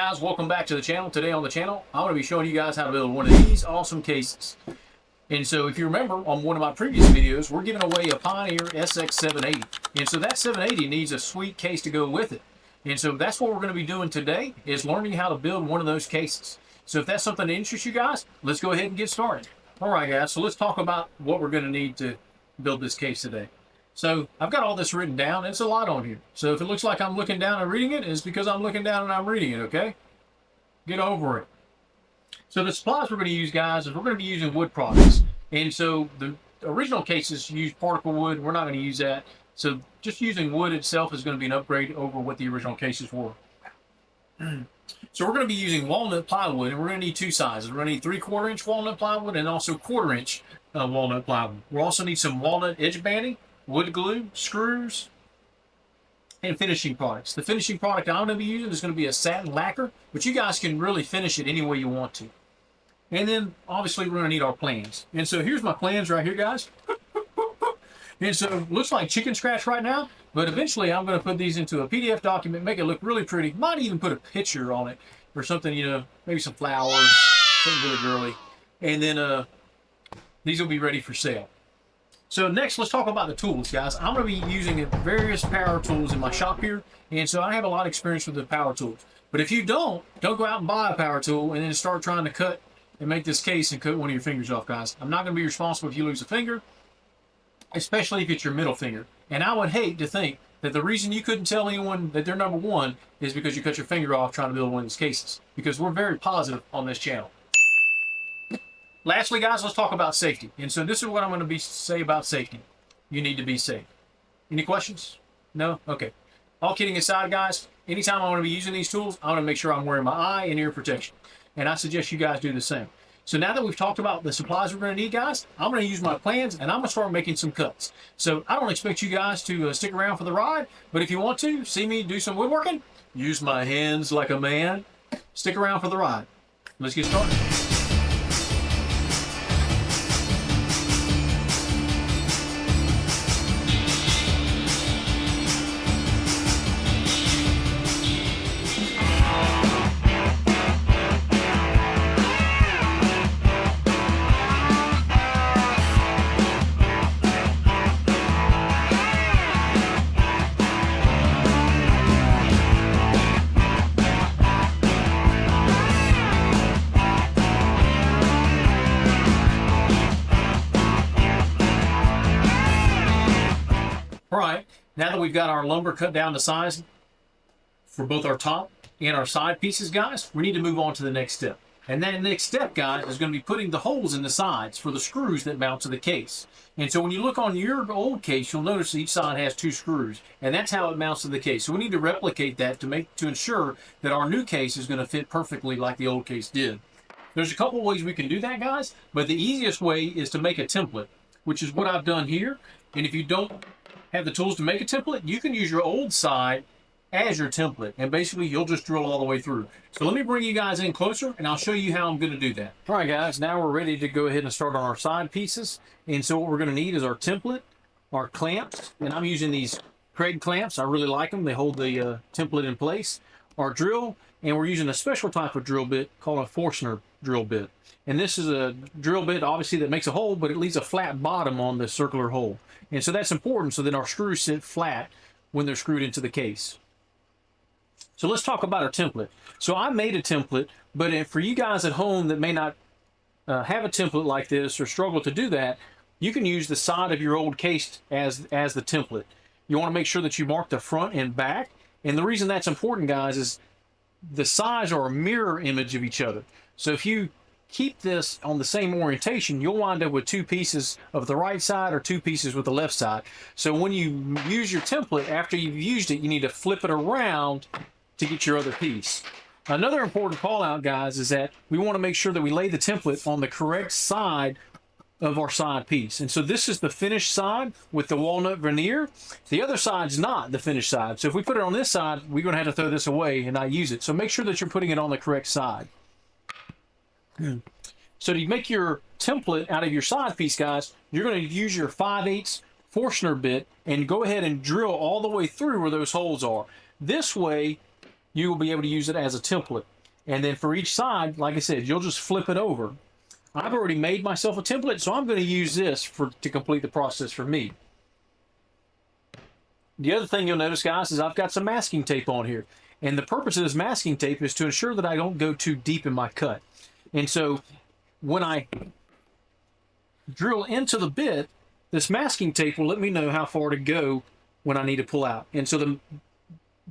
guys, welcome back to the channel. Today on the channel, I'm going to be showing you guys how to build one of these awesome cases. And so if you remember on one of my previous videos, we're giving away a Pioneer SX780. And so that 780 needs a sweet case to go with it. And so that's what we're going to be doing today, is learning how to build one of those cases. So if that's something that interests you guys, let's go ahead and get started. All right, guys, so let's talk about what we're going to need to build this case today. So I've got all this written down. It's a lot on here. So if it looks like I'm looking down and reading it, it's because I'm looking down and I'm reading it, okay? Get over it. So the supplies we're going to use, guys, is we're going to be using wood products. And so the original cases use particle wood. We're not going to use that. So just using wood itself is going to be an upgrade over what the original cases were. So we're going to be using walnut plywood, and we're going to need two sizes. We're going to need 3/4 inch walnut plywood and also 1/4 inch walnut plywood. We'll also need some walnut edge banding, wood glue, screws, and finishing products. The finishing product I'm going to be using is going to be a satin lacquer, but you guys can really finish it any way you want to. And then obviously we're going to need our plans. And so here's my plans right here, guys. And so it looks like chicken scratch right now, but eventually I'm going to put these into a PDF document, make it look really pretty. Might even put a picture on it or something, you know, maybe some flowers, something really girly. And then these will be ready for sale. So next, let's talk about the tools, guys. I'm going to be using various power tools in my shop here, and so I have a lot of experience with the power tools. But if you don't go out and buy a power tool and then start trying to cut and make this case and cut one of your fingers off, guys. I'm not going to be responsible if you lose a finger, especially if it's your middle finger. And I would hate to think that the reason you couldn't tell anyone that they're number one is because you cut your finger off trying to build one of these cases, because we're very positive on this channel. Lastly, guys, let's talk about safety. And so this is what I'm going to say about safety. You need to be safe. Any questions? No? Okay. All kidding aside, guys, anytime I'm going to be using these tools, I'm going to make sure I'm wearing my eye and ear protection. And I suggest you guys do the same. So now that we've talked about the supplies we're going to need, guys, I'm going to use my plans and I'm going to start making some cuts. So I don't expect you guys to stick around for the ride, but if you want to see me do some woodworking, use my hands like a man, stick around for the ride. Let's get started. All right, now that we've got our lumber cut down to size for both our top and our side pieces, guys, we need to move on to the next step. And that next step, guys, is going to be putting the holes in the sides for the screws that mount to the case. And so when you look on your old case, you'll notice each side has 2 screws, and that's how it mounts to the case. So we need to replicate that to ensure that our new case is going to fit perfectly like the old case did. There's a couple ways we can do that, guys, but the easiest way is to make a template, which is what I've done here. And if you don't have the tools to make a template, you can use your old side as your template, and basically you'll just drill all the way through. So let me bring you guys in closer and I'll show you how I'm going to do that. All right, guys, now we're ready to go ahead and start on our side pieces. And so what we're going to need is our template, our clamps, and I'm using these Grate clamps. I really like them. They hold the template in place. Our drill, and we're using a special type of drill bit called a Forstner drill bit. And this is a drill bit, obviously, that makes a hole, but it leaves a flat bottom on the circular hole. And so that's important so that our screws sit flat when they're screwed into the case. So let's talk about our template. So I made a template, but for you guys at home that may not have a template like this or struggle to do that, you can use the side of your old case as the template. You want to make sure that you mark the front and back. And the reason that's important, guys, is the sides are a mirror image of each other. So if you keep this on the same orientation, you'll wind up with 2 pieces of the right side or 2 pieces with the left side. So when you use your template, after you've used it, you need to flip it around to get your other piece. Another important call out, guys, is that we want to make sure that we lay the template on the correct side of our side piece. And so this is the finished side with the walnut veneer. The other side's not the finished side. So if we put it on this side, we're going to have to throw this away and not use it. So make sure that you're putting it on the correct side. So to make your template out of your side piece, guys, you're going to use your 5/8 Forstner bit and go ahead and drill all the way through where those holes are. This way, you will be able to use it as a template. And then for each side, like I said, you'll just flip it over. I've already made myself a template, so I'm going to use this to complete the process for me. The other thing you'll notice, guys, is I've got some masking tape on here. And the purpose of this masking tape is to ensure that I don't go too deep in my cut. And so when I drill into the bit, this masking tape will let me know how far to go when I need to pull out. And so the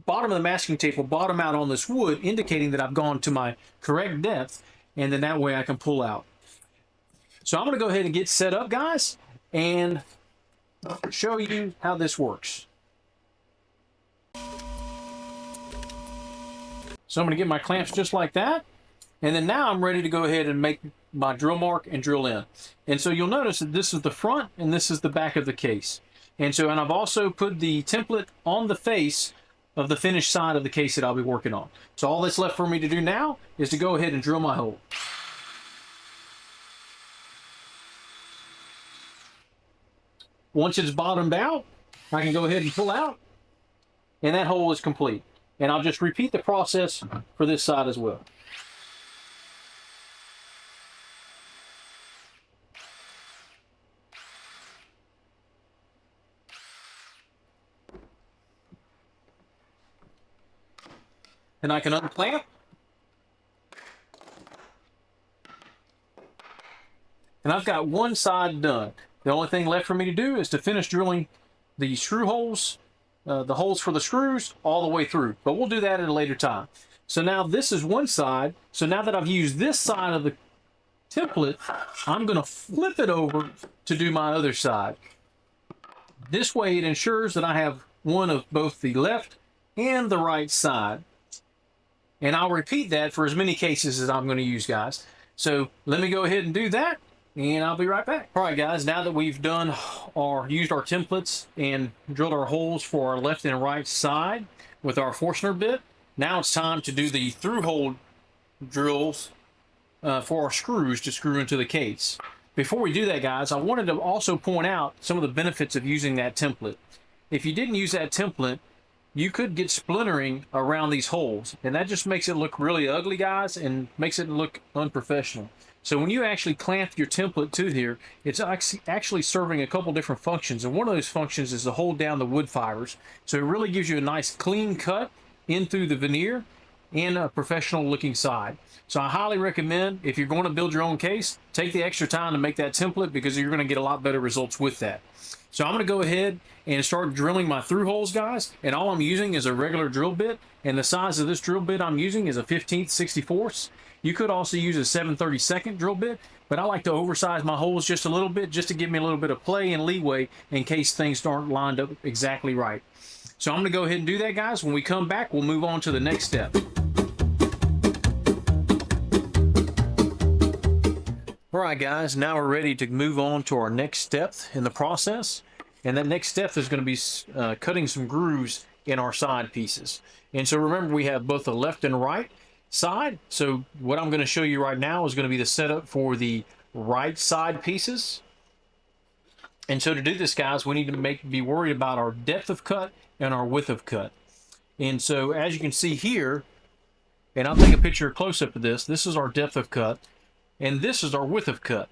bottom of the masking tape will bottom out on this wood, indicating that I've gone to my correct depth, and then that way I can pull out. So I'm going to go ahead and get set up, guys, and show you how this works. So I'm going to get my clamps just like that. And then now I'm ready to go ahead and make my drill mark and drill in. And so you'll notice that this is the front and this is the back of the case. And I've also put the template on the face of the finished side of the case that I'll be working on. So all that's left for me to do now is to go ahead and drill my hole. Once it's bottomed out, I can go ahead and pull out, and that hole is complete. And I'll just repeat the process for this side as well. And I can unclamp. And I've got one side done. The only thing left for me to do is to finish drilling the screw holes, the holes for the screws, all the way through. But we'll do that at a later time. So now this is one side. So now that I've used this side of the template, I'm going to flip it over to do my other side. This way it ensures that I have one of both the left and the right side. And I'll repeat that for as many cases as I'm going to use, guys. So let me go ahead and do that, and I'll be right back. All right, guys, now that we've done used our templates and drilled our holes for our left and right side with our Forstner bit, now it's time to do the through hole drills for our screws to screw into the case. Before we do that, guys, I wanted to also point out some of the benefits of using that template. If you didn't use that template, you could get splintering around these holes, and that just makes it look really ugly, guys, and makes it look unprofessional. So when you actually clamp your template to here, it's actually serving a couple different functions, and one of those functions is to hold down the wood fibers. So it really gives you a nice clean cut in through the veneer and a professional looking side. So I highly recommend, if you're going to build your own case, take the extra time to make that template, because you're going to get a lot better results with that. So I'm going to go ahead and start drilling my through holes, guys, and all I'm using is a regular drill bit, and the size of this drill bit I'm using is a 15th 64th. You could also use a 7/32 drill bit, but I like to oversize my holes just a little bit, just to give me a little bit of play and leeway in case things aren't lined up exactly right. So I'm going to go ahead and do that, guys. When we come back, we'll move on to the next step. All right, guys, now we're ready to move on to our next step in the process. And that next step is going to be cutting some grooves in our side pieces. And so remember, we have both the left and right side. So what I'm going to show you right now is going to be the setup for the right side pieces. And so to do this, guys, we need to be worried about our depth of cut and our width of cut. And so as you can see here, and I'll take a picture close-up of this, this is our depth of cut. And this is our width of cut.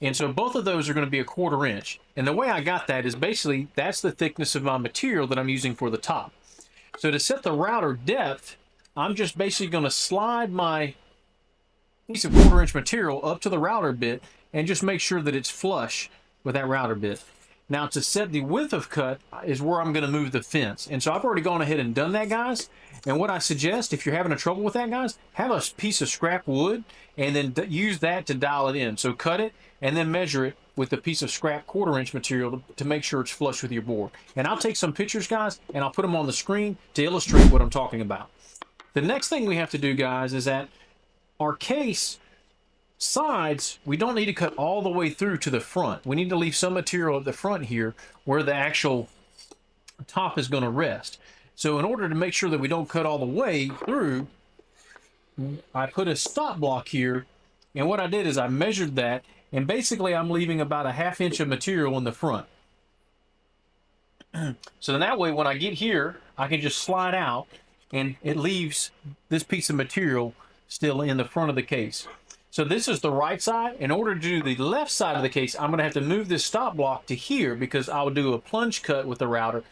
And so both of those are going to be a 1/4 inch. And the way I got that is basically, that's the thickness of my material that I'm using for the top. So to set the router depth, I'm just basically going to slide my piece of 1/4 inch material up to the router bit and just make sure that it's flush with that router bit. Now to set the width of cut is where I'm going to move the fence. And so I've already gone ahead and done that, guys. And what I suggest, if you're having a trouble with that, guys, have a piece of scrap wood and then use that to dial it in. So cut it and then measure it with a piece of scrap 1/4 inch material to make sure it's flush with your board. And I'll take some pictures, guys, and I'll put them on the screen to illustrate what I'm talking about. The next thing we have to do, guys, is that our case sides, we don't need to cut all the way through to the front. We need to leave some material at the front here where the actual top is going to rest. So in order to make sure that we don't cut all the way through, I put a stop block here, and what I did is I measured that, and basically I'm leaving about a 1/2 inch of material in the front. So then that way when I get here, I can just slide out and it leaves this piece of material still in the front of the case. So this is the right side. In order to do the left side of the case, I'm going to have to move this stop block to here because I'll do a plunge cut with the router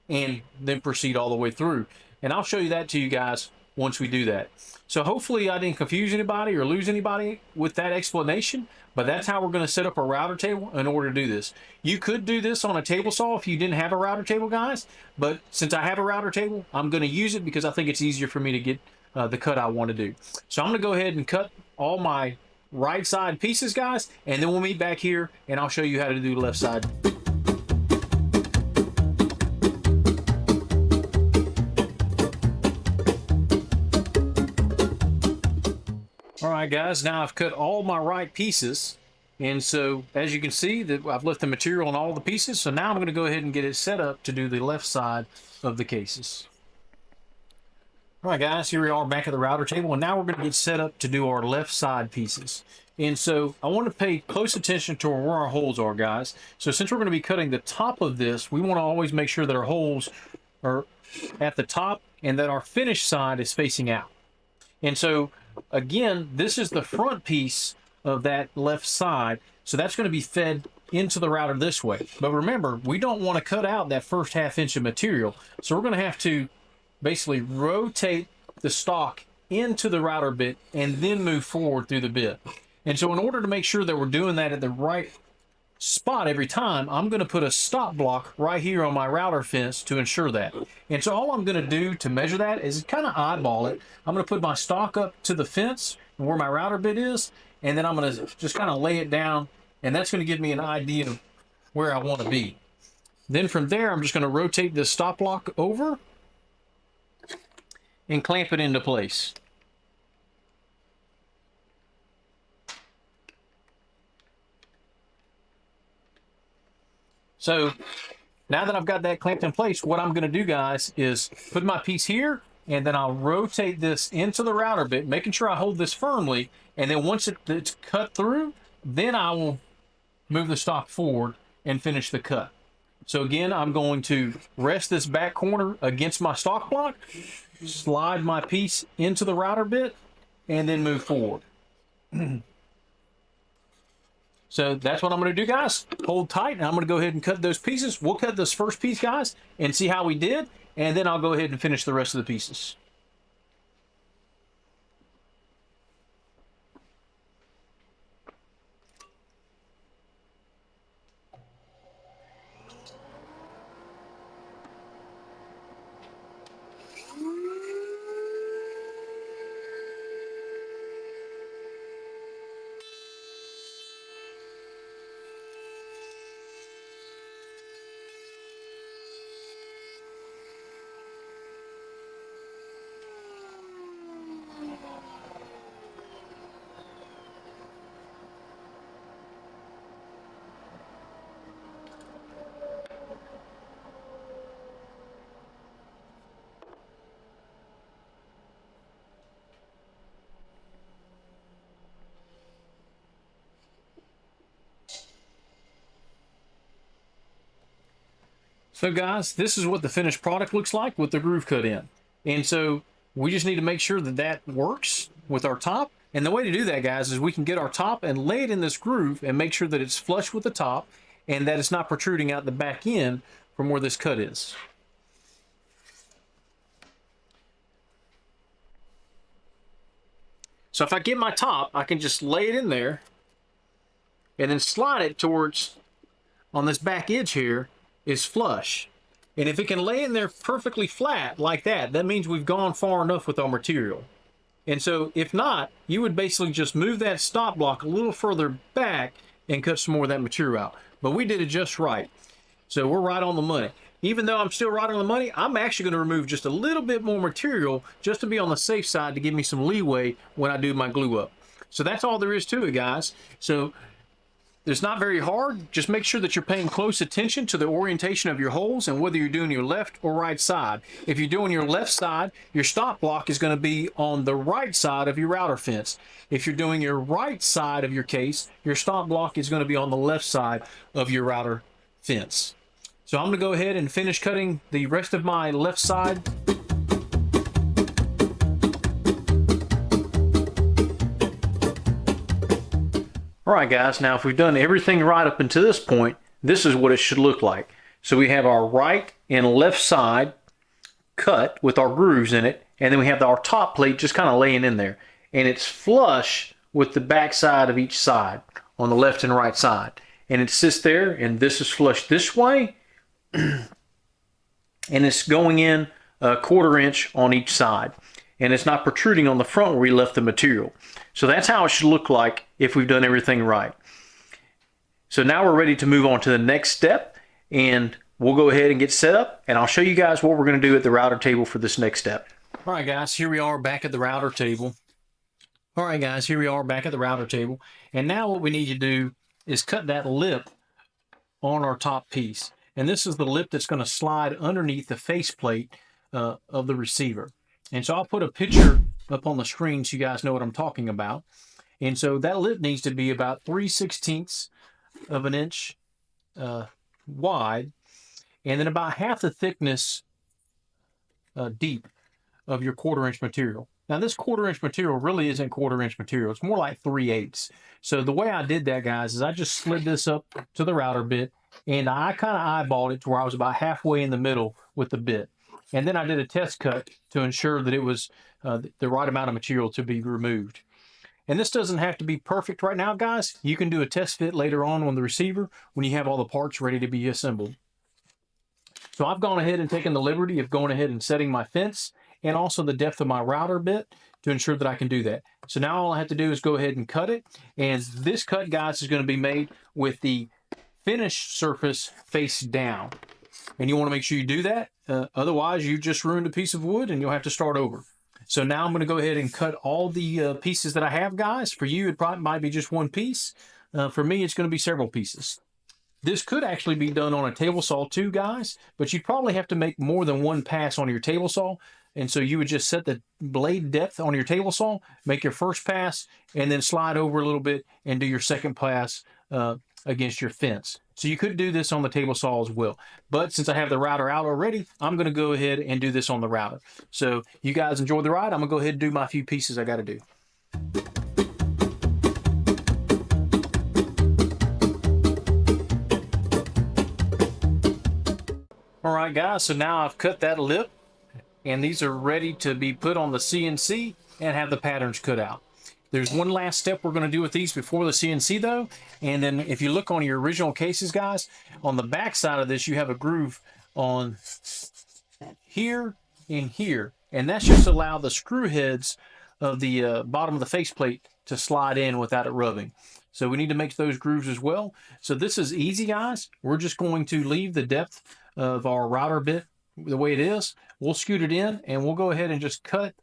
and then proceed all the way through. And I'll show you that to you guys once we do that. So hopefully I didn't confuse anybody or lose anybody with that explanation, but that's how we're going to set up a router table in order to do this. You could do this on a table saw if you didn't have a router table, guys, but since I have a router table, I'm going to use it because I think it's easier for me to get the cut I want to do. So I'm going to go ahead and cut all my right side pieces, guys, and then we'll meet back here and I'll show you how to do the left side. Alright guys, now I've cut all my right pieces, and so as you can see that I've left the material on all the pieces, so now I'm going to go ahead and get it set up to do the left side of the cases. Alright guys, here we are back at the router table, and now we're going to get set up to do our left side pieces. And so I want to pay close attention to where our holes are, guys. So since we're going to be cutting the top of this, we want to always make sure that our holes are at the top and that our finished side is facing out. And so again, this is the front piece of that left side, so that's going to be fed into the router this way. But remember, we don't want to cut out that first ½ inch of material, so we're going to have to basically rotate the stock into the router bit and then move forward through the bit. And so in order to make sure that we're doing that at the right spot every time, I'm going to put a stop block right here on my router fence to ensure that. And so all I'm going to do to measure that is kind of eyeball it. I'm going to put my stock up to the fence where my router bit is, and then I'm going to just kind of lay it down, and that's going to give me an idea of where I want to be. Then from there, I'm just going to rotate this stop block over and clamp it into place. So now that I've got that clamped in place, what I'm going to do, guys, is put my piece here, and then I'll rotate this into the router bit, making sure I hold this firmly, and then once it's cut through, then I will move the stock forward and finish the cut. So again, I'm going to rest this back corner against my stock block, slide my piece into the router bit, and then move forward. So that's what I'm going to do, guys. Hold tight, and I'm going to go ahead and cut those pieces. We'll cut this first piece, guys, and see how we did, and then I'll go ahead and finish the rest of the pieces. So guys, this is what the finished product looks like with the groove cut in. And so we just need to make sure that that works with our top. And the way to do that, guys, is we can get our top and lay it in this groove and make sure that it's flush with the top and that it's not protruding out the back end from where this cut is. So if I get my top, I can just lay it in there and then slide it towards, on this back edge here, is flush. And if it can lay in there perfectly flat like that, that means we've gone far enough with our material. And so if not, you would basically just move that stop block a little further back and cut some more of that material out. But we did it just right. So we're right on the money. Even though I'm still right on the money, I'm actually going to remove just a little bit more material just to be on the safe side to give me some leeway when I do my glue up. So that's all there is to it, guys. So it's not very hard. Just make sure that you're paying close attention to the orientation of your holes and whether you're doing your left or right side. If you're doing your left side, your stop block is going to be on the right side of your router fence. If you're doing your right side of your case, your stop block is going to be on the left side of your router fence. So I'm going to go ahead and finish cutting the rest of my left side. All right, guys, now if we've done everything right up until this point, this is what it should look like. So we have our right and left side cut with our grooves in it, and then we have our top plate just kind of laying in there. And it's flush with the back side of each side on the left and right side. And it sits there, and this is flush this way, and it's going in a 1/4 inch on each side. And it's not protruding on the front where we left the material. So that's how it should look like if we've done everything right. So now we're ready to move on to the next step, and we'll go ahead and get set up, and I'll show you guys what we're going to do at the router table for this next step. All right, guys, here we are back at the router table. All right, guys, here we are back at the router table. And now what we need to do is cut that lip on our top piece. And this is the lip that's going to slide underneath the faceplate of the receiver. And so I'll put a picture up on the screen so you guys know what I'm talking about. And so that lip needs to be about 3/16 of an inch wide, and then about half the thickness deep of your 1/4 inch material. Now this 1/4 inch material really isn't 1/4 inch material. It's more like 3/8. So the way I did that, guys, is I just slid this up to the router bit, and I kind of eyeballed it to where I was about halfway in the middle with the bit. And then I did a test cut to ensure that it was the right amount of material to be removed. And this doesn't have to be perfect right now, guys. You can do a test fit later on the receiver when you have all the parts ready to be assembled. So I've gone ahead and taken the liberty of going ahead and setting my fence and also the depth of my router bit to ensure that I can do that. So now all I have to do is go ahead and cut it. And this cut, guys, is going to be made with the finished surface face down. And you want to make sure you do that. Otherwise, you just ruined a piece of wood and you'll have to start over. So now I'm going to go ahead and cut all the pieces that I have, guys. For you, it probably might be just one piece. For me, it's going to be several pieces. This could actually be done on a table saw too, guys, but you'd probably have to make more than one pass on your table saw. And so you would just set the blade depth on your table saw, make your first pass, and then slide over a little bit and do your second pass against your fence. So you could do this on the table saw as well. But since I have the router out already, I'm going to go ahead and do this on the router. So you guys enjoy the ride. I'm going to go ahead and do my few pieces I got to do. All right, guys, so now I've cut that lip, and these are ready to be put on the CNC and have the patterns cut out. There's one last step we're going to do with these before the CNC, though. And then if you look on your original cases, guys, on the back side of this, you have a groove on here and here. And that's just to allow the screw heads of the bottom of the faceplate to slide in without it rubbing. So we need to make those grooves as well. So this is easy, guys. We're just going to leave the depth of our router bit the way it is. We'll scoot it in, and we'll go ahead and just cut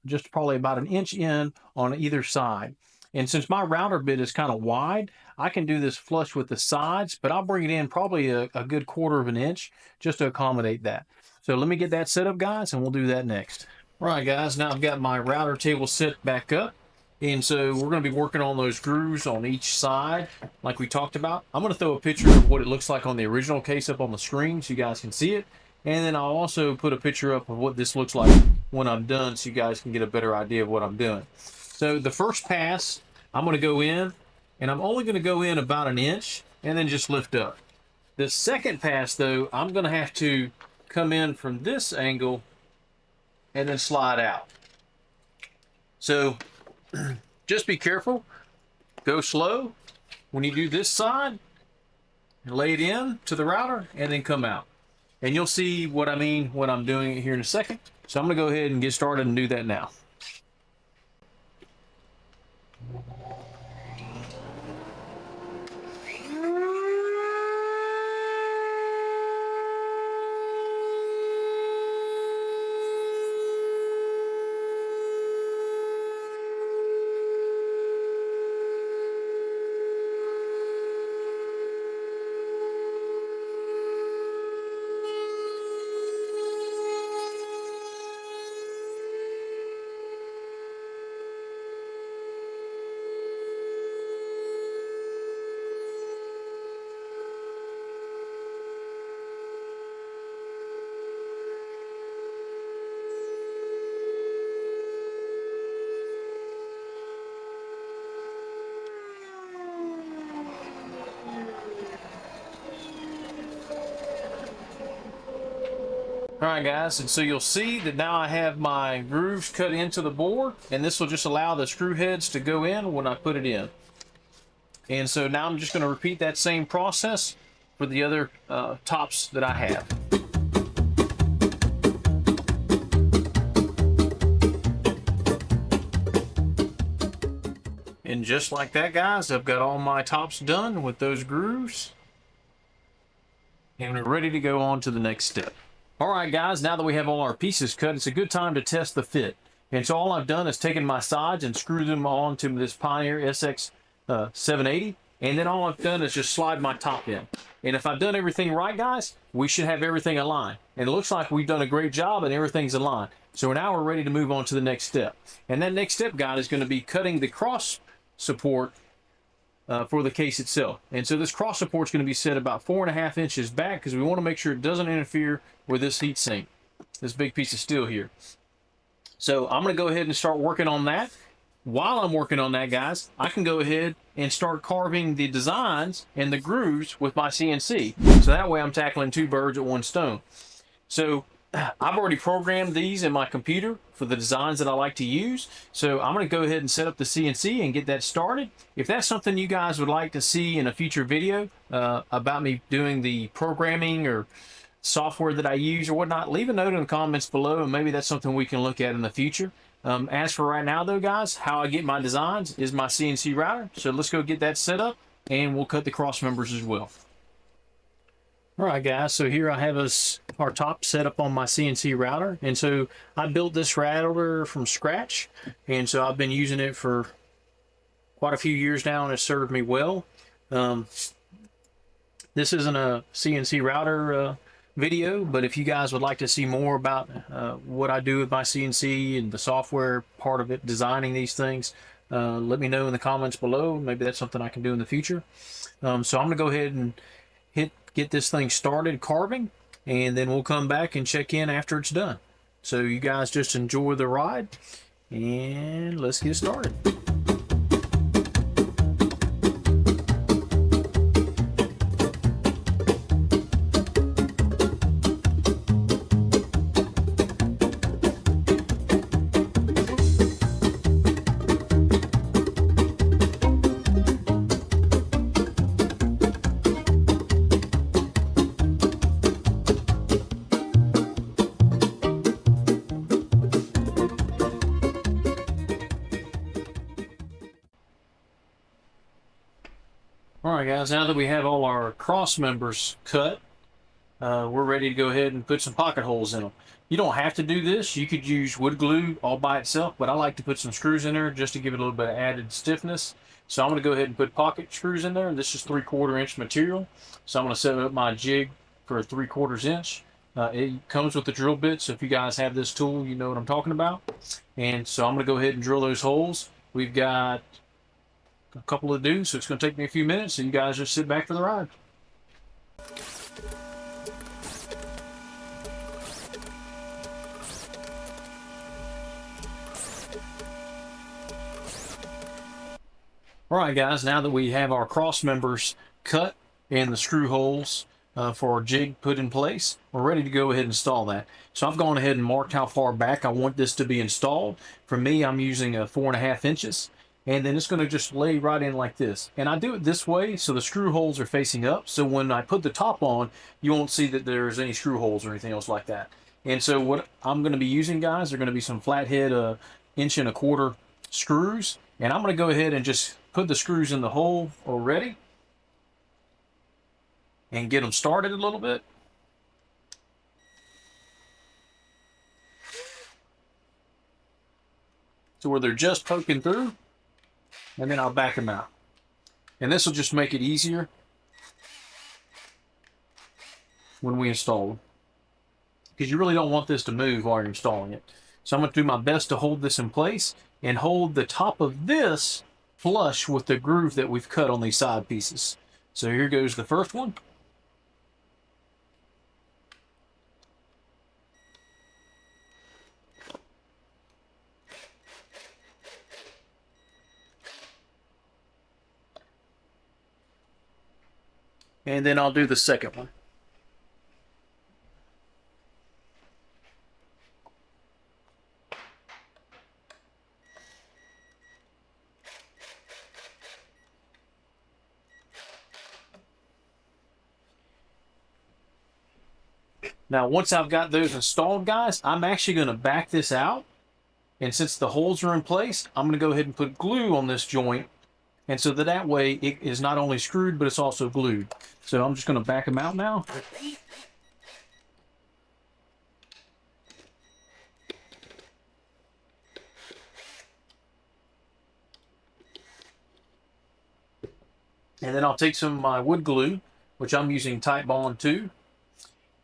just probably about an inch in on either side. And since my router bit is kind of wide, I can do this flush with the sides, but I'll bring it in probably a good 1/4 of an inch just to accommodate that. So let me get that set up, guys, and we'll do that next. All right, guys, now I've got my router table set back up. And so we're going to be working on those grooves on each side like we talked about. I'm going to throw a picture of what it looks like on the original case up on the screen so you guys can see it. And then I'll also put a picture up of what this looks like when I'm done so you guys can get a better idea of what I'm doing. So the first pass, I'm going to go in, and I'm only going to go in about an inch and then just lift up. The second pass, though, I'm going to have to come in from this angle and then slide out. So just be careful. Go slow when you do this side, and lay it in to the router, and then come out. And you'll see what I mean when I'm doing it here in a second. So I'm going to go ahead and get started and do that now. All right, guys, and so you'll see that now I have my grooves cut into the board, and this will just allow the screw heads to go in when I put it in. And so now I'm just going to repeat that same process for the other tops that I have. And just like that, guys, I've got all my tops done with those grooves. And we're ready to go on to the next step. All right, guys, now that we have all our pieces cut, it's a good time to test the fit. And so all I've done is taken my sides and screwed them onto this Pioneer SX 780. And then all I've done is just slide my top in. And if I've done everything right, guys, we should have everything aligned. And it looks like we've done a great job and everything's aligned. So now we're ready to move on to the next step. And that next step, guys, is going to be cutting the cross support for the case itself. And so this cross support is going to be set about 4.5 inches back because we want to make sure it doesn't interfere with this heat sink, this big piece of steel here. So I'm going to go ahead and start working on that. While I'm working on that, guys, I can go ahead and start carving the designs and the grooves with my CNC. So that way I'm tackling 2 birds with 1 stone. So I've already programmed these in my computer for the designs that I like to use. So I'm going to go ahead and set up the CNC and get that started. If that's something you guys would like to see in a future video about me doing the programming or software that I use or whatnot, leave a note in the comments below and maybe that's something we can look at in the future. As for right now though, guys, how I get my designs is my CNC router. So let's go get that set up and we'll cut the cross members as well. All right, guys, so here I have our top set up on my CNC router. And so I built this router from scratch. And so I've been using it for quite a few years now and it's served me well. This isn't a CNC router video, but if you guys would like to see more about what I do with my CNC and the software part of it, designing these things, let me know in the comments below. Maybe that's something I can do in the future. So I'm going to go ahead and get this thing started carving, and then we'll come back and check in after it's done. So you guys just enjoy the ride, and let's get started. All right, guys, now that we have all our cross members cut, we're ready to go ahead and put some pocket holes in them. You don't have to do this. You could use wood glue all by itself, but I like to put some screws in there just to give it a little bit of added stiffness. So I'm going to go ahead and put pocket screws in there. This is 3/4 inch material. So I'm going to set up my jig for a 3/4 inch. It comes with the drill bit, so if you guys have this tool, you know what I'm talking about. And so I'm going to go ahead and drill those holes. We've got a couple to do, so it's going to take me a few minutes, and you guys just sit back for the ride. All right, guys, now that we have our cross members cut and the screw holes for our jig put in place, we're ready to go ahead and install that. So I've gone ahead and marked how far back I want this to be installed. For me, I'm using 4.5 inches. And then it's going to just lay right in like this. And I do it this way so the screw holes are facing up. So when I put the top on, you won't see that there's any screw holes or anything else like that. And so what I'm going to be using, guys, are going to be some flathead 1.25 inch screws. And I'm going to go ahead and just put the screws in the hole already and get them started a little bit. So where they're just poking through. And then I'll back them out. And this will just make it easier when we install them, because you really don't want this to move while you're installing it. So I'm going to do my best to hold this in place and hold the top of this flush with the groove that we've cut on these side pieces. So here goes the first one. And then I'll do the second one. Now, once I've got those installed, guys, I'm actually going to back this out. And since the holes are in place, I'm going to go ahead and put glue on this joint. And so that way it is not only screwed, but it's also glued. So I'm just going to back them out now. And then I'll take some of my wood glue, which I'm using Tight Bond 2,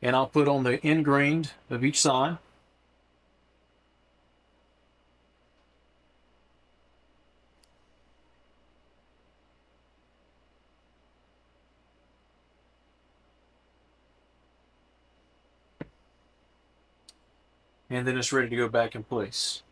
and I'll put on the end grain of each side. And then it's ready to go back in place.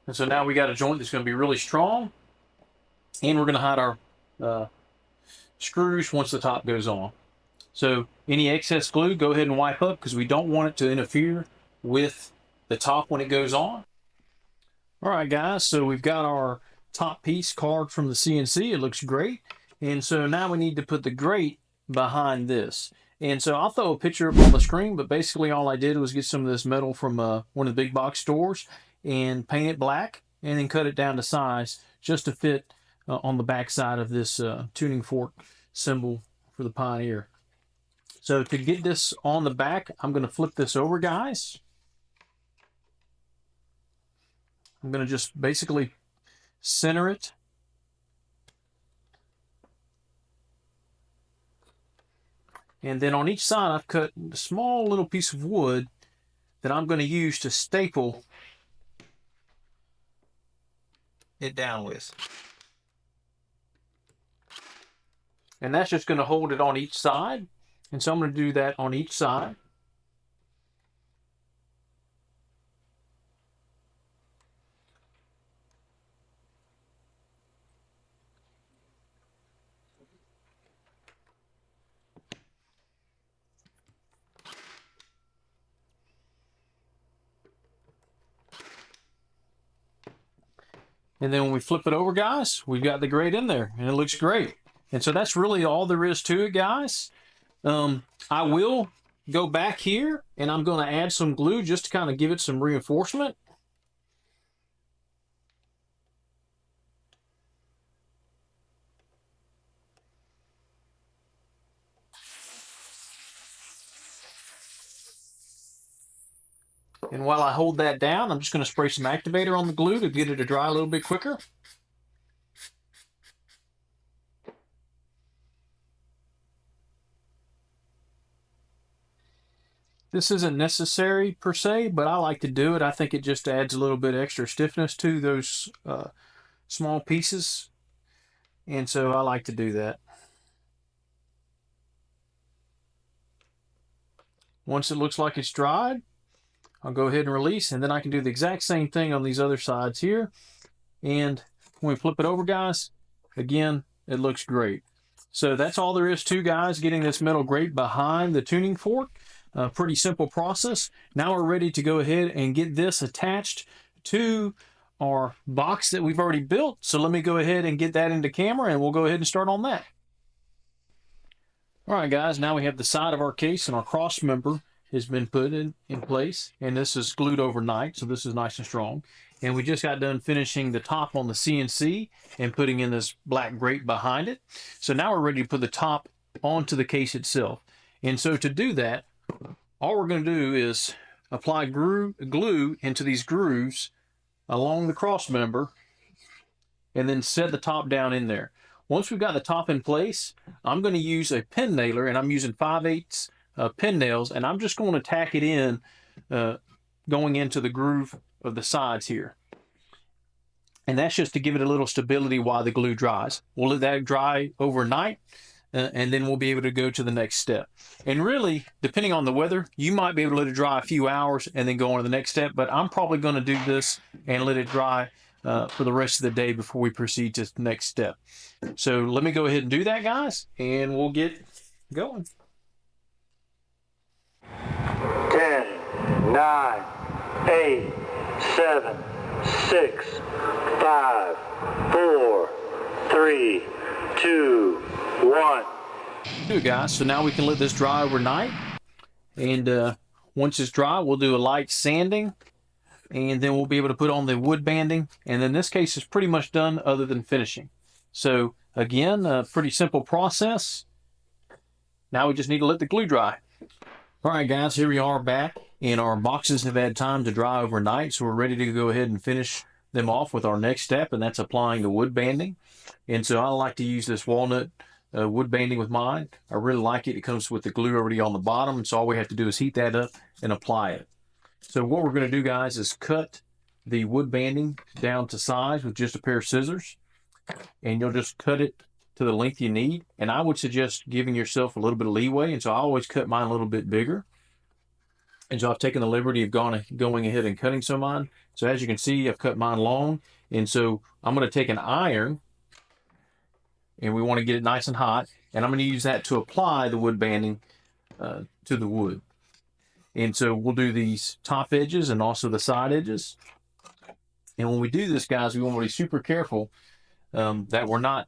And so now we got a joint that's going to be really strong, and we're going to hide our screws once the top goes on. So any excess glue, go ahead and wipe up because we don't want it to interfere with the top when it goes on. All right, guys, so we've got our top piece carved from the CNC. It looks great. And so now we need to put the grate behind this. And so I'll throw a picture up on the screen, but basically all I did was get some of this metal from one of the big box stores and paint it black and then cut it down to size just to fit on the back side of this tuning fork symbol for the Pioneer. So to get this on the back, I'm going to flip this over, guys. I'm going to just basically center it. And then on each side, I've cut a small little piece of wood that I'm going to use to staple it down with. And that's just going to hold it on each side. And so I'm going to do that on each side. And then when we flip it over, guys, we've got the grate in there, and it looks great. And so that's really all there is to it, guys. I will go back here, and I'm going to add some glue just to kind of give it some reinforcement. And while I hold that down, I'm just going to spray some activator on the glue to get it to dry a little bit quicker. This isn't necessary per se, but I like to do it. I think it just adds a little bit extra stiffness to those small pieces. And so I like to do that. Once it looks like it's dried, I'll go ahead and release, and then I can do the exact same thing on these other sides here. And when we flip it over, guys, again, it looks great. So that's all there is to, guys, getting this metal grate behind the tuning fork. Pretty simple process. Now we're ready to go ahead and get this attached to our box that we've already built. So let me go ahead and get that into camera, and we'll go ahead and start on that. All right, guys, now we have the side of our case, and our cross member has been put in place, and this is glued overnight, so this is nice and strong. And we just got done finishing the top on the CNC and putting in this black grate behind it. So now we're ready to put the top onto the case itself. And so to do that, all we're going to do is apply glue into these grooves along the cross member and then set the top down in there. Once we've got the top in place, I'm going to use a pin nailer, and I'm using 5/8 pin nails, and I'm just going to tack it in going into the groove of the sides here. And that's just to give it a little stability while the glue dries. We'll let that dry overnight, and then we'll be able to go to the next step. And really, depending on the weather, you might be able to let it dry a few hours and then go on to the next step, but I'm probably going to do this and let it dry for the rest of the day before we proceed to the next step. So let me go ahead and do that, guys, and we'll get going. 10, 9, 8, 7, 6, 5, 4, 3, 2, 1. Good, guys. So now we can let this dry overnight. And once it's dry, we'll do a light sanding. And then we'll be able to put on the wood banding. And then this case is pretty much done other than finishing. So again, a pretty simple process. Now we just need to let the glue dry. All right, guys, here we are back. And our boxes have had time to dry overnight. So we're ready to go ahead and finish them off with our next step. And that's applying the wood banding. And so I like to use this walnut wood banding with mine. I really like it. It comes with the glue already on the bottom. And so all we have to do is heat that up and apply it. So what we're going to do, guys, is cut the wood banding down to size with just a pair of scissors. And you'll just cut it to the length you need. And I would suggest giving yourself a little bit of leeway. And so I always cut mine a little bit bigger. And so I've taken the liberty of going ahead and cutting some of mine. So as you can see, I've cut mine long. And so I'm going to take an iron, and we want to get it nice and hot. And I'm going to use that to apply the wood banding to the wood. And so we'll do these top edges and also the side edges. And when we do this, guys, we want to be super careful that we're not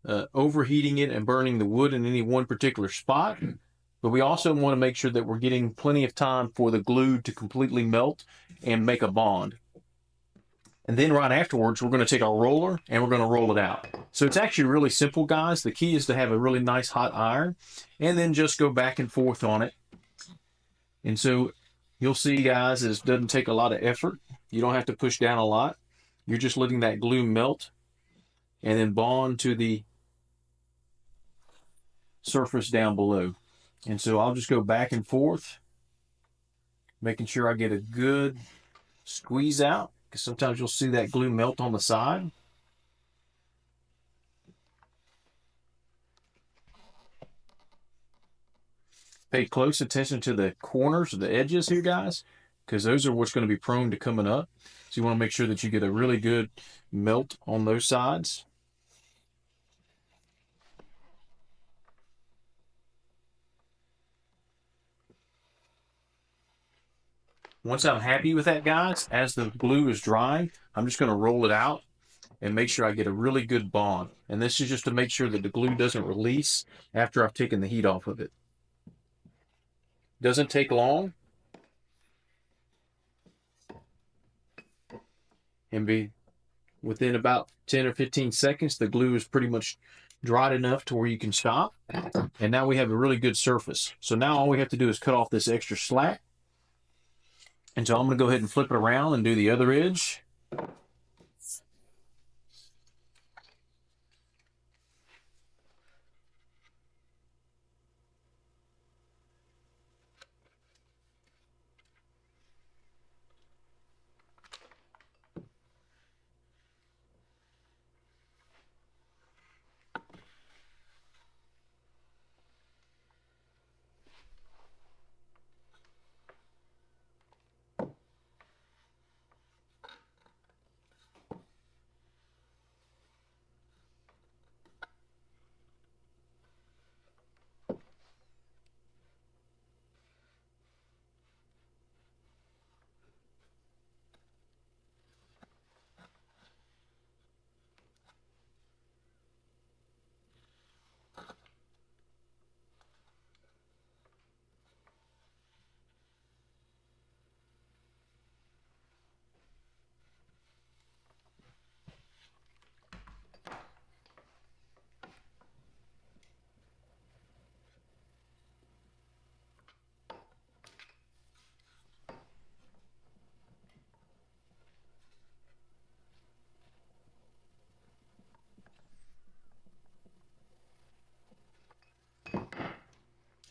overheating it and burning the wood in any one particular spot. But we also want to make sure that we're getting plenty of time for the glue to completely melt and make a bond. And then right afterwards, we're going to take our roller and we're going to roll it out. So it's actually really simple, guys. The key is to have a really nice hot iron and then just go back and forth on it. And so you'll see, guys, it doesn't take a lot of effort. You don't have to push down a lot. You're just letting that glue melt and then bond to the surface down below. And so I'll just go back and forth, making sure I get a good squeeze out, because sometimes you'll see that glue melt on the side. Pay close attention to the corners or the edges here, guys, because those are what's going to be prone to coming up. So you want to make sure that you get a really good melt on those sides. Once I'm happy with that, guys, as the glue is drying, I'm just going to roll it out and make sure I get a really good bond. And this is just to make sure that the glue doesn't release after I've taken the heat off of it. Doesn't take long. And be within about 10 or 15 seconds, the glue is pretty much dried enough to where you can stop. And now we have a really good surface. So now all we have to do is cut off this extra slack. And so I'm going to go ahead and flip it around and do the other edge.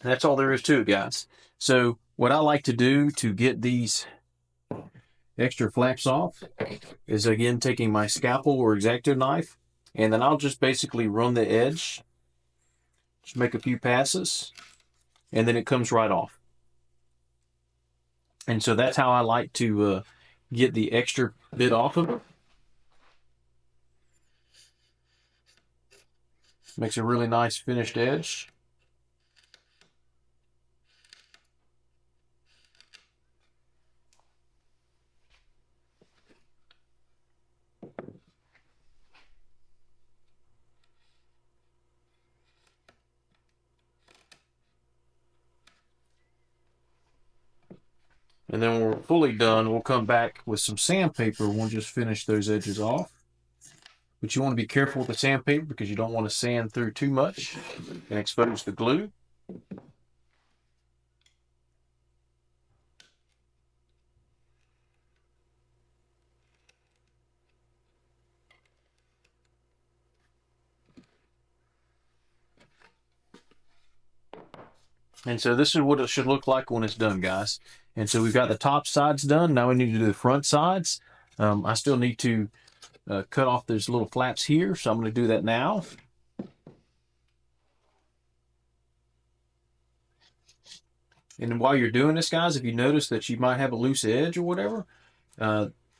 That's all there is to it, guys. So what I like to do to get these extra flaps off is, again, taking my scalpel or X-Acto knife, and then I'll just basically run the edge Just make a few passes, and then it comes right off. And so that's how I like to get the extra bit off of it. Makes a really nice finished edge. And then when we're fully done, we'll come back with some sandpaper. We'll just finish those edges off. But you want to be careful with the sandpaper because you don't want to sand through too much and expose the glue. And so this is what it should look like when it's done, guys. And so we've got the top sides done. Now we need to do the front sides. I still need to cut off those little flaps here, so I'm going to do that now. And while you're doing this, guys, if you notice that you might have a loose edge or whatever,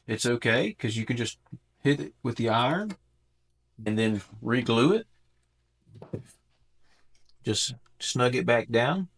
it's okay because you can just hit it with the iron and then re-glue it. Just snug it back down.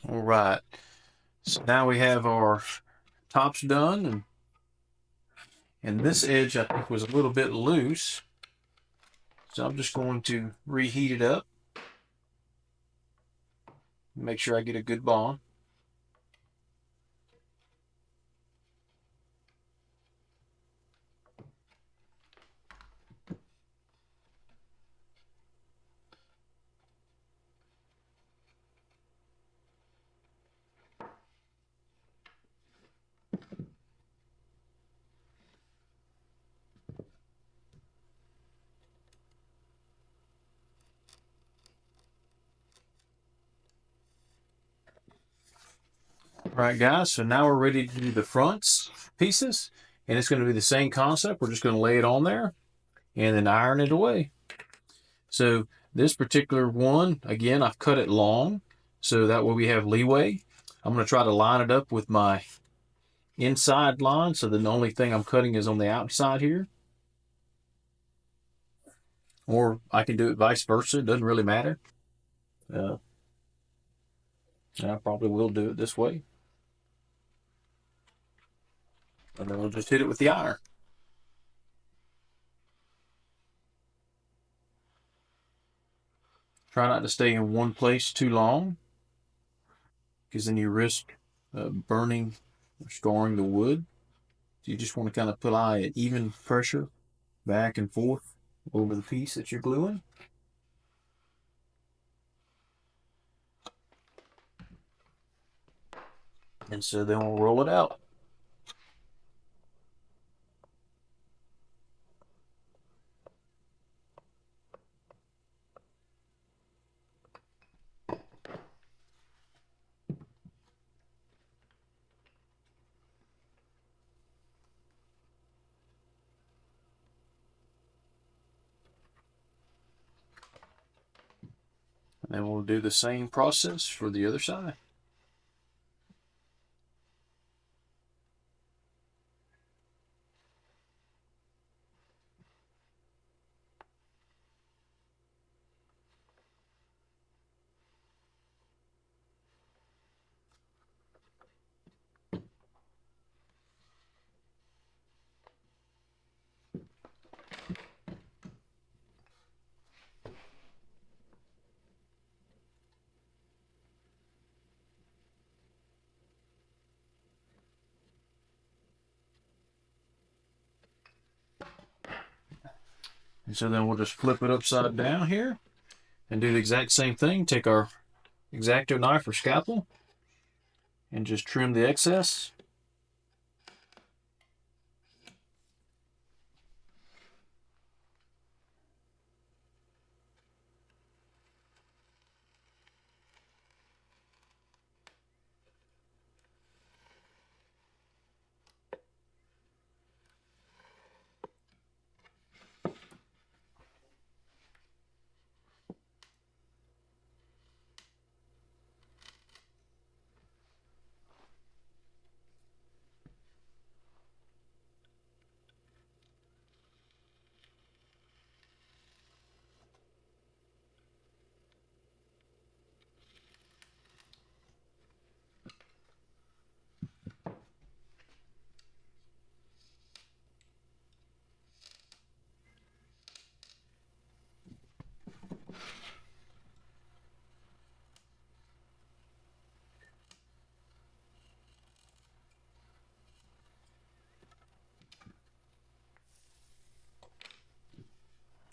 All right, so now we have our tops done, and this edge I think was a little bit loose, so I'm just going to reheat it up, make sure I get a good bond. Right, guys, so now we're ready to do the fronts pieces, and it's going to be the same concept. We're just going to lay it on there and then iron it away. So this particular one, again, I've cut it long, so that way we have leeway. I'm going to try to line it up with my inside line, so the only thing I'm cutting is on the outside here. Or I can do it vice versa, it doesn't really matter. I probably will do it this way. And then we'll just hit it with the iron. Try not to stay in one place too long, because then you risk burning or scarring the wood. So you just want to kind of apply an even pressure back and forth over the piece that you're gluing. And so then we'll roll it out. And then we'll do the same process for the other side. And so then we'll just flip it upside down here, and do the exact same thing. Take our X-Acto knife or scalpel and just trim the excess.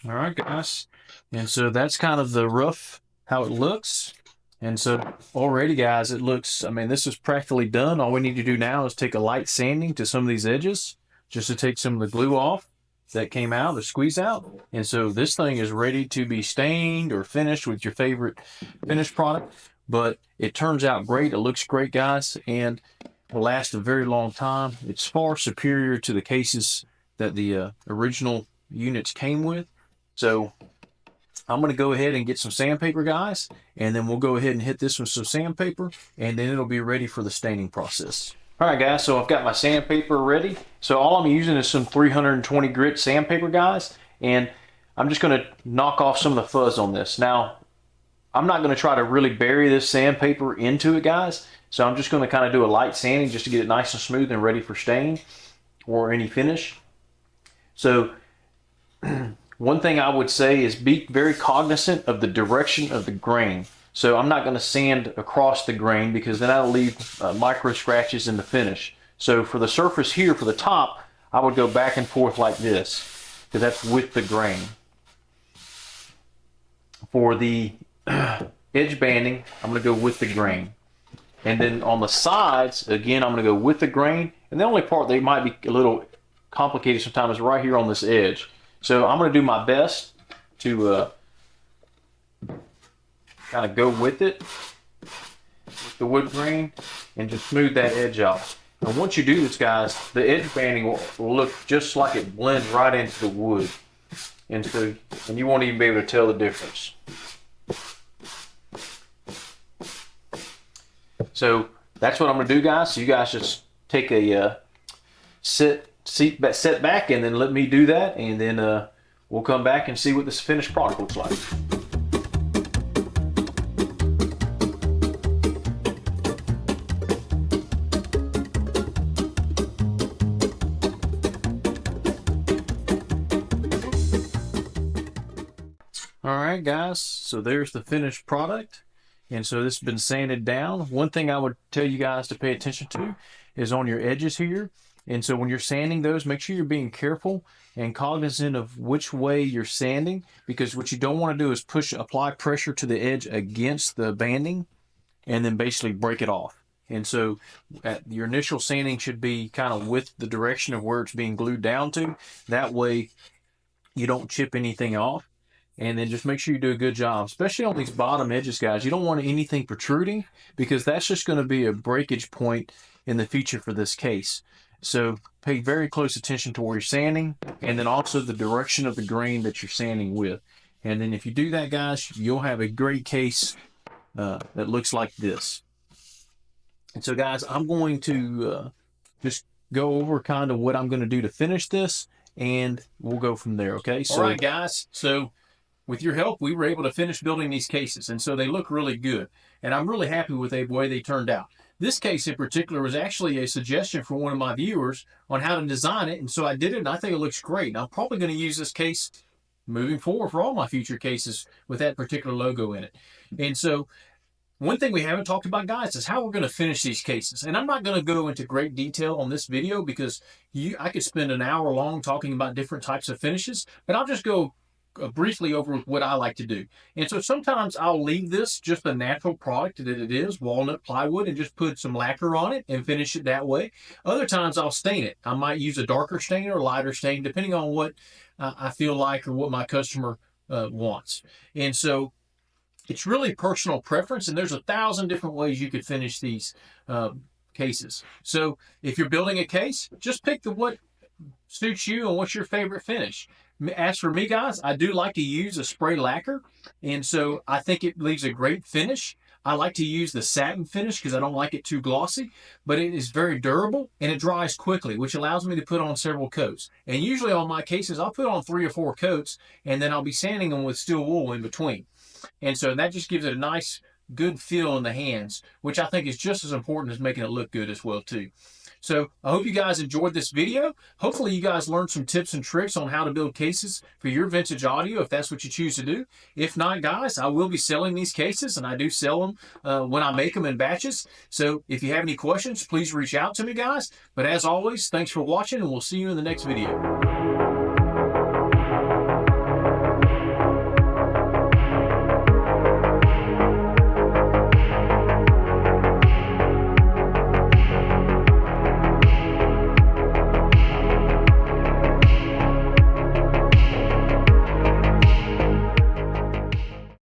All right, guys. And so that's kind of the rough, how it looks. And so already, guys, it looks, I mean, this is practically done. All we need to do now is take a light sanding to some of these edges just to take some of the glue off that came out, the squeeze out. And so this thing is ready to be stained or finished with your favorite finished product. But it turns out great. It looks great, guys, and will last a very long time. It's far superior to the cases that the original units came with. So I'm going to go ahead and get some sandpaper, guys, and then we'll go ahead and hit this with some sandpaper, and then it'll be ready for the staining process. All right, guys, so I've got my sandpaper ready. So all I'm using is some 320 grit sandpaper, guys, and I'm just going to knock off some of the fuzz on this. Now, I'm not going to try to really bury this sandpaper into it, guys, so I'm just going to kind of do a light sanding just to get it nice and smooth and ready for stain or any finish. So one thing I would say is be very cognizant of the direction of the grain. So I'm not going to sand across the grain because then that'll leave micro scratches in the finish. So for the surface here, for the top, I would go back and forth like this because that's with the grain. For the edge banding, I'm going to go with the grain. And then on the sides, again, I'm going to go with the grain. And the only part that might be a little complicated sometimes is right here on this edge. So I'm going to do my best to kind of go with it, with the wood grain, and just smooth that edge out. And once you do this, guys, the edge banding will look just like it blends right into the wood. And you won't even be able to tell the difference. So that's what I'm going to do, guys. So you guys just take a set back and then let me do that, and then we'll come back and see what this finished product looks like. All right, guys, so there's the finished product. And so this has been sanded down. One thing I would tell you guys to pay attention to is on your edges here. And so when you're sanding those, make sure you're being careful and cognizant of which way you're sanding, because what you don't want to do is apply pressure to the edge against the banding and then basically break it off. And so your initial sanding should be kind of with the direction of where it's being glued down to. That way you don't chip anything off. And then just make sure you do a good job, especially on these bottom edges, guys. You don't want anything protruding because that's just going to be a breakage point in the future for this case. So pay very close attention to where you're sanding, and then also the direction of the grain that you're sanding with. And then if you do that, guys, you'll have a great case that looks like this. And so, guys, I'm going to just go over kind of what I'm going to do to finish this, and we'll go from there, okay? So, all right, guys. So with your help, we were able to finish building these cases, and so they look really good. And I'm really happy with the way they turned out. This case in particular was actually a suggestion from one of my viewers on how to design it, and so I did it, and I think it looks great. And I'm probably going to use this case moving forward for all my future cases with that particular logo in it. And so one thing we haven't talked about, guys, is how we're going to finish these cases. And I'm not going to go into great detail on this video because I could spend an hour long talking about different types of finishes, but I'll just go briefly over what I like to do. And so sometimes I'll leave this just the natural product that it is, walnut plywood, and just put some lacquer on it and finish it that way. Other times I'll stain it. I might use a darker stain or a lighter stain, depending on what I feel like or what my customer wants. And so it's really personal preference, and there's 1,000 different ways you could finish these cases. So if you're building a case, just pick what suits you and what's your favorite finish. As for me, guys, I do like to use a spray lacquer, and so I think it leaves a great finish. I like to use the satin finish because I don't like it too glossy, but it is very durable and it dries quickly, which allows me to put on several coats. And usually on my cases, I'll put on 3 or 4 coats, and then I'll be sanding them with steel wool in between. And so that just gives it a nice, good feel in the hands, which I think is just as important as making it look good as well too. So I hope you guys enjoyed this video. Hopefully you guys learned some tips and tricks on how to build cases for your vintage audio, if that's what you choose to do. If not, guys, I will be selling these cases, and I do sell them when I make them in batches. So if you have any questions, please reach out to me, guys. But as always, thanks for watching, and we'll see you in the next video.